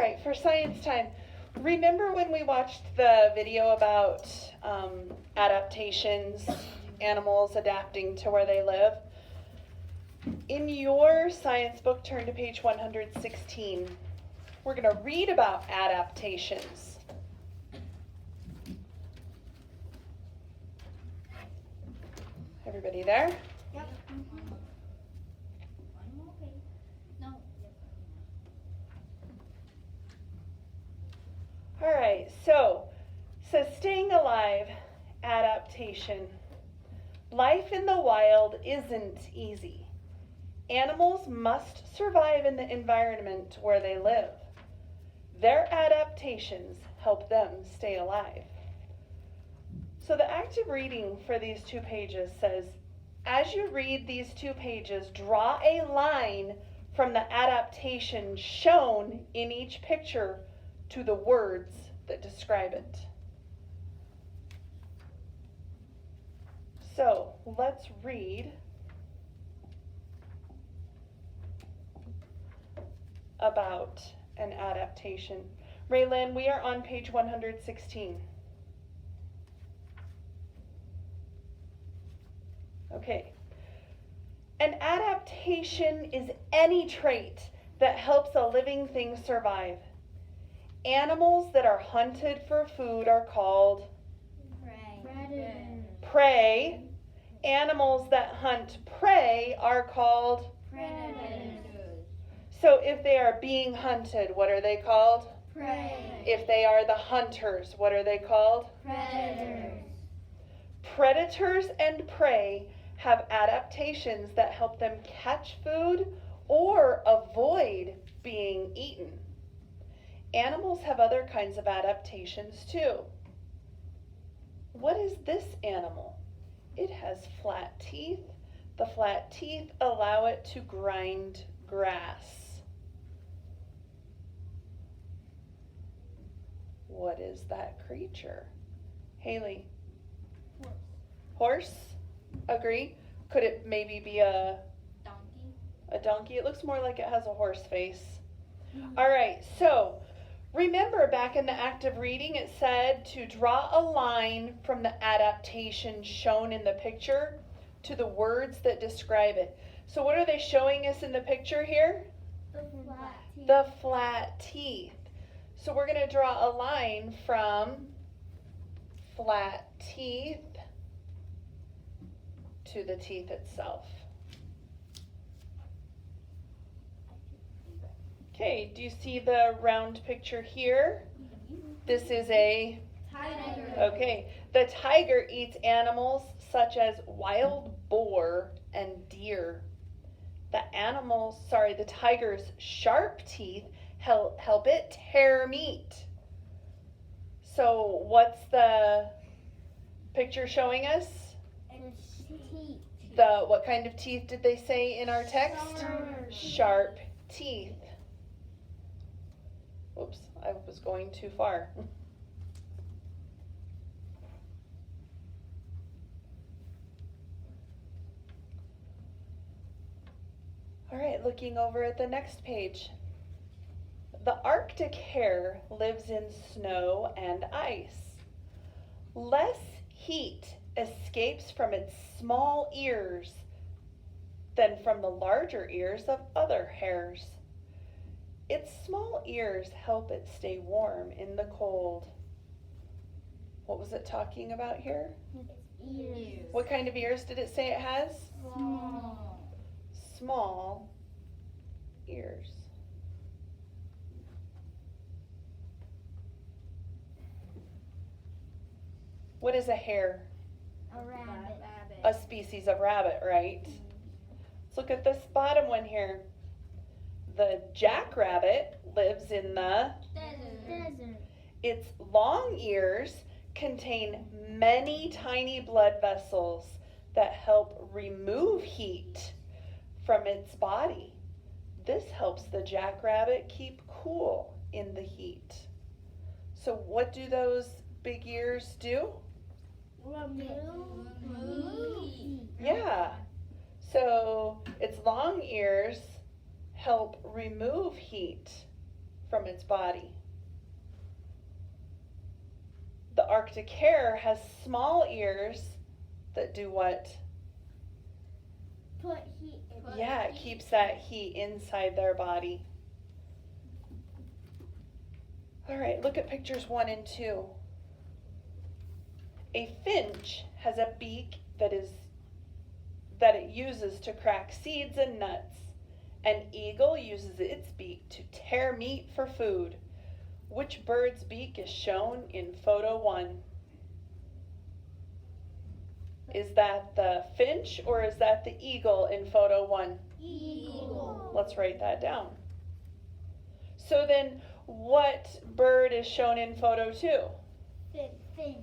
right, for science time. Remember when we watched the video about adaptations, animals adapting to where they live? In your science book, turn to page 116. We're going to read about adaptations. Everybody there? Yep. All right, so staying alive, adaptation. Life in the wild isn't easy. Animals must survive in the environment where they live. Their adaptations help them stay alive. So the active reading for these 2 pages says, as you read these 2 pages, draw a line from the adaptation shown in each picture to the words that describe it. So let's read about an adaptation. Raylan, we are on page 116. Okay. An adaptation is any trait that helps a living thing survive. Animals that are hunted for food are called prey. Animals that hunt prey are called Predators. So if they are being hunted, what are they called? Prey. If they are the hunters, what are they called? Predators. Predators and prey have adaptations that help them catch food or avoid being eaten. Animals have other kinds of adaptations too. What is this animal? It has flat teeth. The flat teeth allow it to grind grass. What is that creature? Haley? Horse? Agree. Could it maybe be a Donkey. A donkey? It looks more like it has a horse face. All right, so remember back in the active reading it said to draw a line from the adaptation shown in the picture to the words that describe it. So what are they showing us in the picture here? The flat teeth. The flat teeth. So we're going to draw a line from flat teeth to the teeth itself. Okay, do you see the round picture here? This is a Tiger. Okay, the tiger eats animals such as wild boar and deer. The tiger's sharp teeth help it tear meat. So what's the picture showing us? It's teeth. What kind of teeth did they say in our text? Sharp teeth. Oops, I was going too far. All right, looking over at the next page. The Arctic hare lives in snow and ice. Less heat escapes from its small ears than from the larger ears of other hares. Its small ears help it stay warm in the cold. What was it talking about here? Ears. What kind of ears did it say it has? Small. Small ears. What is a hare? A rabbit. A species of rabbit, right? Let's look at this bottom one here. The jackrabbit lives in the Desert. Its long ears contain many tiny blood vessels that help remove heat from its body. This helps the jackrabbit keep cool in the heat. So what do those big ears do? Remove. Yeah. So its long ears help remove heat from its body. The Arctic hare has small ears that do what? Put heat in. Yeah, it keeps that heat inside their body. All right, look at pictures 1 and 2. A finch has a beak that it uses to crack seeds and nuts. An eagle uses its beak to tear meat for food. Which bird's beak is shown in photo 1? Is that the finch or is that the eagle in photo 1? Eagle. Let's write that down. So then, what bird is shown in photo 2? Finch.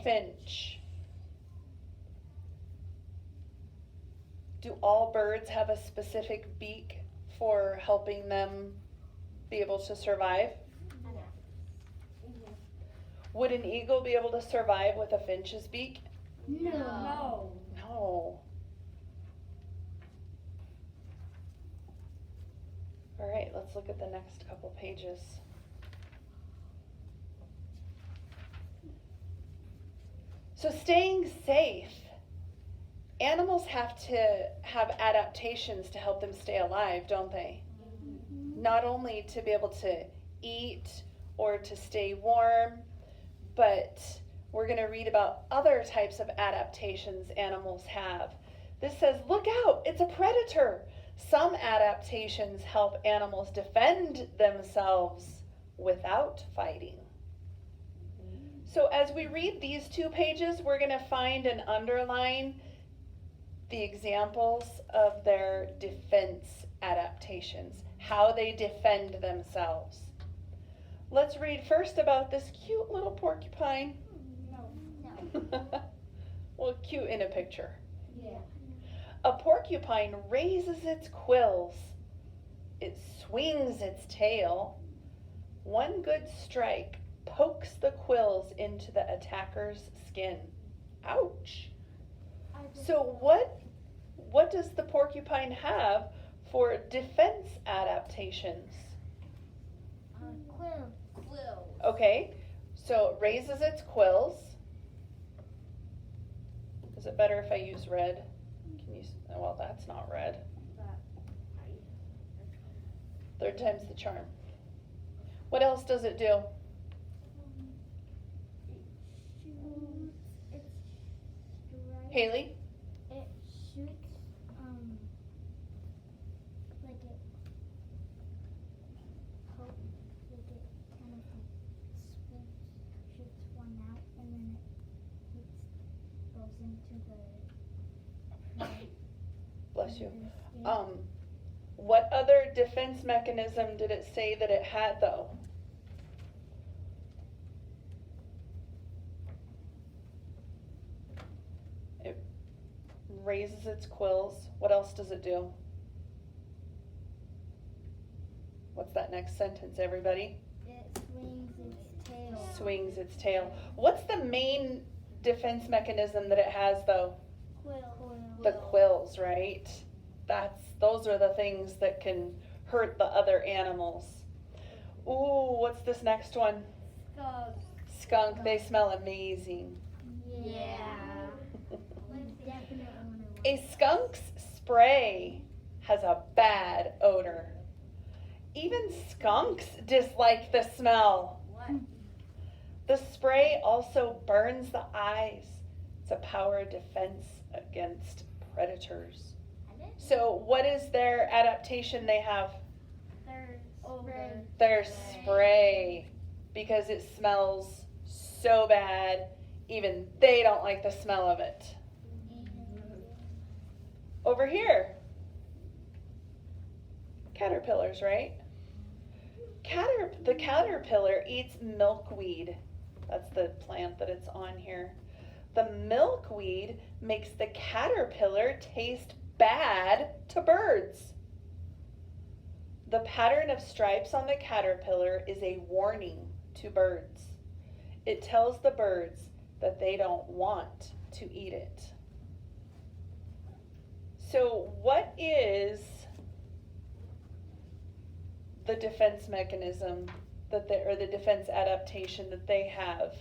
Finch. Do all birds have a specific beak for helping them be able to survive? Would an eagle be able to survive with a finch's beak? No. No. All right, let's look at the next couple pages. So staying safe. Animals have to have adaptations to help them stay alive, don't they? Not only to be able to eat or to stay warm, but we're going to read about other types of adaptations animals have. This says, look out, it's a predator. Some adaptations help animals defend themselves without fighting. So as we read these 2 pages, we're going to find and underline the examples of their defense adaptations, how they defend themselves. Let's read first about this cute little porcupine. No. Well, cute in a picture. Yeah. A porcupine raises its quills. It swings its tail. One good strike pokes the quills into the attacker's skin. Ouch. So what does the porcupine have for defense adaptations? Quill. Okay, so it raises its quills. Is it better if I use red? Well, that's not red. Third time's the charm. What else does it do? Haley? It shoots, like it kind of shoots one out, and then it goes into the. Bless you. into the skin. What other defense mechanism did it say that it had, though? It raises its quills. What else does it do? What's that next sentence, everybody? It swings its tail. Swings its tail. What's the main defense mechanism that it has, though? Quill. The quills, right? Those are the things that can hurt the other animals. Ooh, what's this next one? Skunk. They smell amazing. Yeah. Definitely want to. A skunk's spray has a bad odor. Even skunks dislike the smell. The spray also burns the eyes. It's a power defense against predators. So what is their adaptation they have? Their spray. Because it smells so bad, even they don't like the smell of it. Over here, caterpillars, right? The caterpillar eats milkweed. That's the plant that it's on here. The milkweed makes the caterpillar taste bad to birds. The pattern of stripes on the caterpillar is a warning to birds. It tells the birds that they don't want to eat it. So what is the defense mechanism that they, or the defense adaptation that they have?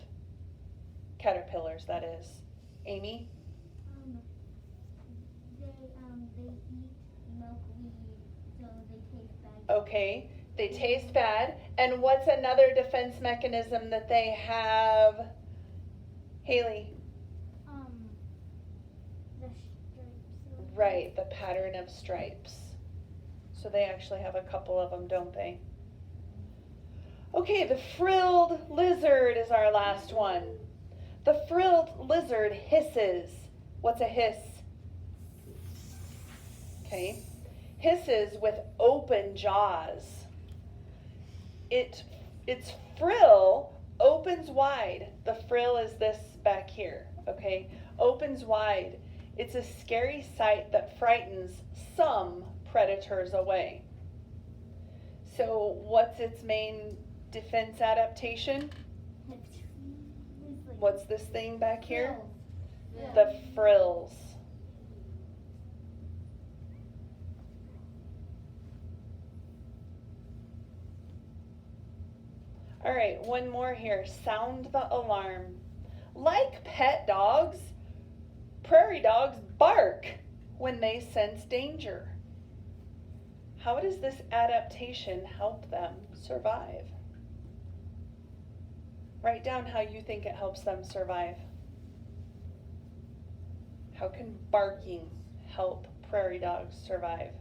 Caterpillars, that is. Amy? They eat milkweed, so they taste bad. Okay, they taste bad. And what's another defense mechanism that they have? Haley? The stripes. Right, the pattern of stripes. So they actually have a couple of them, don't they? Okay, the frilled lizard is our last one. The frilled lizard hisses. What's a hiss? Okay. Hisses with open jaws. Its frill opens wide. The frill is this back here, okay? Opens wide. It's a scary sight that frightens some predators away. So what's its main defense adaptation? What's this thing back here? The frills. All right, one more here. Sound the alarm. Like pet dogs, prairie dogs bark when they sense danger. How does this adaptation help them survive? Write down how you think it helps them survive. How can barking help prairie dogs survive?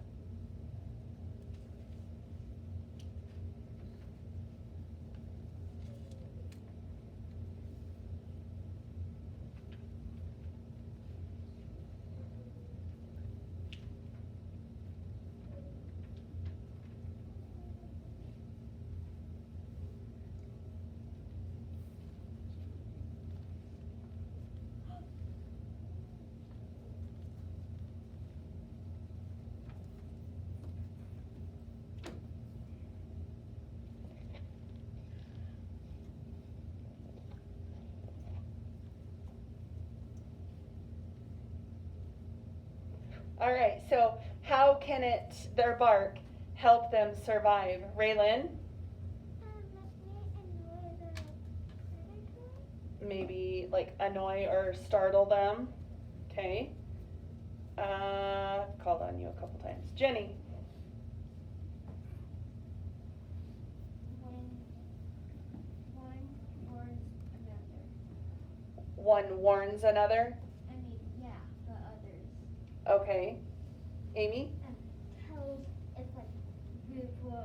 All right, so how can their bark, help them survive? Raylan? Maybe like annoy or startle them. Okay. I've called on you a couple times. Jenny? One warns another. The others. Okay. Amy? Tells it's like group or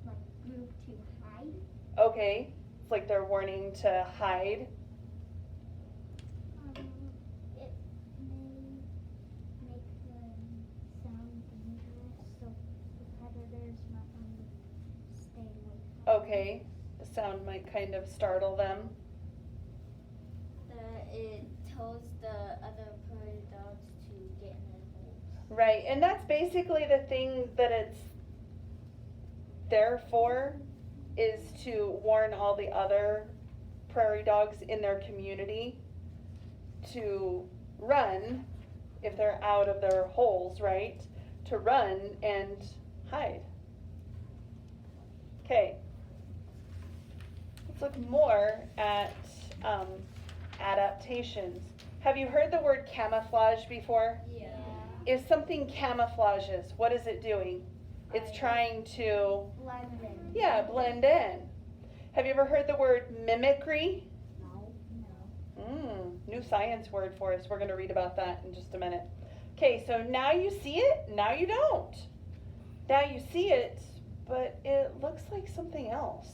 like group to hide. Okay. It's like they're warning to hide. It may make them sound dangerous, so the predators might want to stay away. Okay. The sound might kind of startle them. It tells the other prairie dogs to get in their holes. Right, and that's basically the thing that it's there for, is to warn all the other prairie dogs in their community to run if they're out of their holes, right? To run and hide. Okay. Let's look more at adaptations. Have you heard the word camouflage before? Yeah. If something camouflages, what is it doing? It's trying to, Blend in. yeah, blend in. Have you ever heard the word mimicry? No. New science word for us. We're going to read about that in just a minute. Okay, so now you see it, now you don't. Now you see it, but it looks like something else.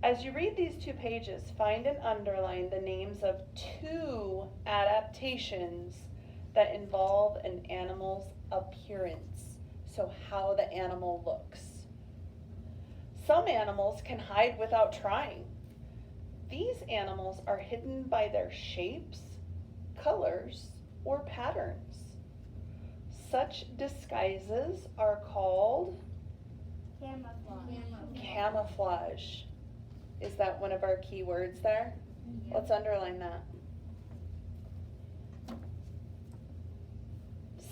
As you read these 2 pages, find and underline the names of 2 adaptations that involve an animal's appearance. So how the animal looks. Some animals can hide without trying. These animals are hidden by their shapes, colors, or patterns. Such disguises are called camouflage. Is that one of our key words there? Yeah. Let's underline that.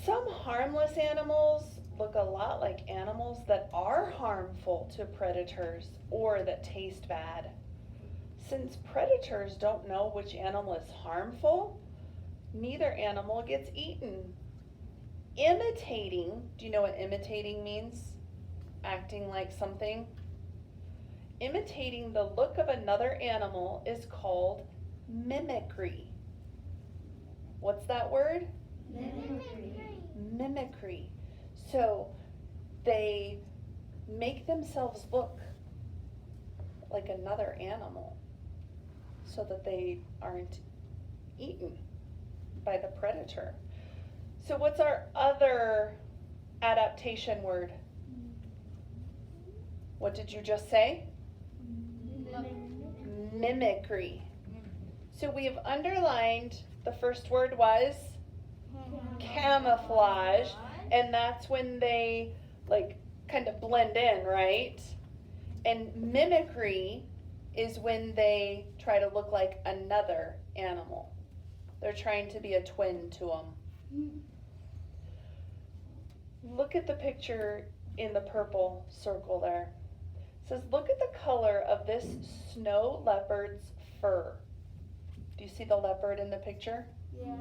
Some harmless animals look look a lot like animals that are harmful to predators or that taste bad. Since predators don't know which animal is harmful, neither animal gets eaten. Imitating, do you know what imitating means? Acting like something. Imitating the look of another animal is called mimicry. What's that word? Mimicry. So they make themselves look like another animal so that they aren't eaten by the predator. So what's our other adaptation word? What did you just say? Mimicry. So we have underlined, the first word was camouflage, and that's when they like kind of blend in, right? And mimicry is when they try to look like another animal. They're trying to be a twin to them. Look at the picture in the purple circle there. It says, look at the color of this snow leopard's fur. Do you see the leopard in the picture? Yeah.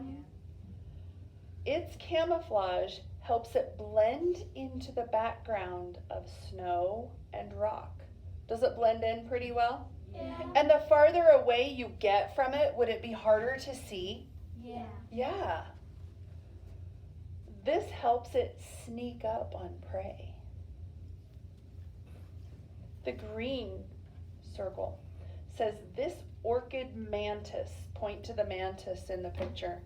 Its camouflage helps it blend into the background of snow and rock. Does it blend in pretty well? Yeah. And the farther away you get from it, would it be harder to see? Yeah. Yeah. This helps it sneak up on prey. The green circle says this orchid mantis, point to the mantis in the picture.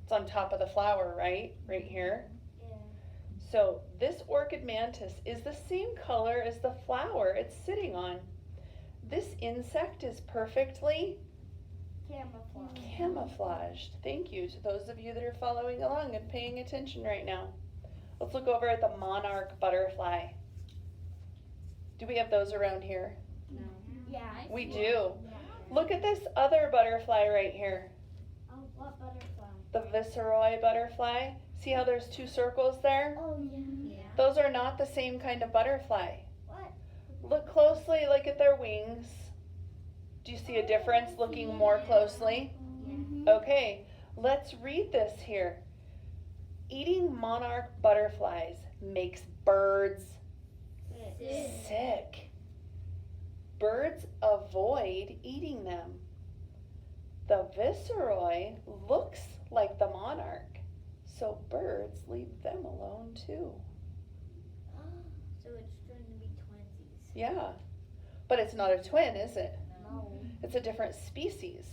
It's on top of the flower, right? Right here. Yeah. So this orchid mantis is the same color as the flower it's sitting on. This insect is perfectly camouflaged. Thank you to those of you that are following along and paying attention right now. Let's look over at the monarch butterfly. Do we have those around here? No. Yeah. We do. Look at this other butterfly right here. Oh, what butterfly? The viceroy butterfly. See how there's two circles there? Oh, yeah. Those are not the same kind of butterfly. What? Look closely, look at their wings. Do you see a difference looking more closely? Okay, let's read this here. Eating monarch butterflies makes birds sick. Birds avoid eating them. The viceroy looks like the monarch, so birds leave them alone too. So it's going to be twinsies. Yeah, but it's not a twin, is it? No. It's a different species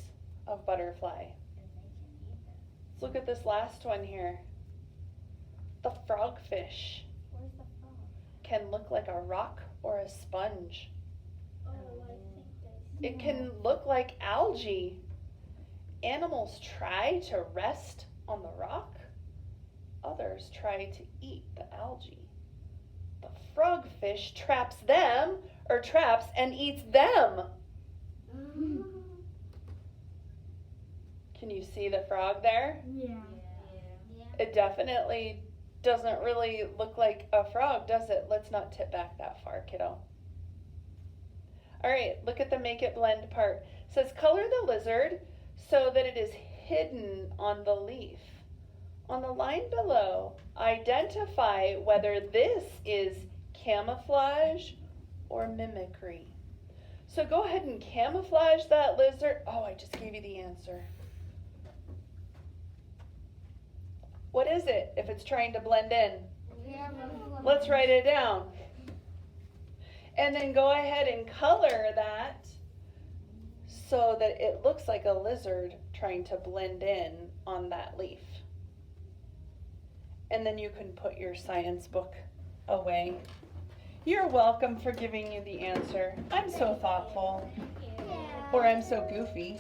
of butterfly. And they can eat them. Let's look at this last one here. The frogfish Where's the frog? can look like a rock or a sponge. Oh, I think they It can look like algae. Animals try to rest on the rock. Others try to eat the algae. The frogfish traps and eats them. Can you see the frog there? Yeah. It definitely doesn't really look like a frog, does it? Let's not tip back that far, kiddo. All right, look at the make it blend part. It says color the lizard so that it is hidden on the leaf. On the line below, identify whether this is camouflage or mimicry. So go ahead and camouflage that lizard. Oh, I just gave you the answer. What is it if it's trying to blend in? Let's write it down. And then go ahead and color that so that it looks like a lizard trying to blend in on that leaf. And then you can put your science book away. You're welcome for giving you the answer. I'm so thoughtful. Or I'm so goofy.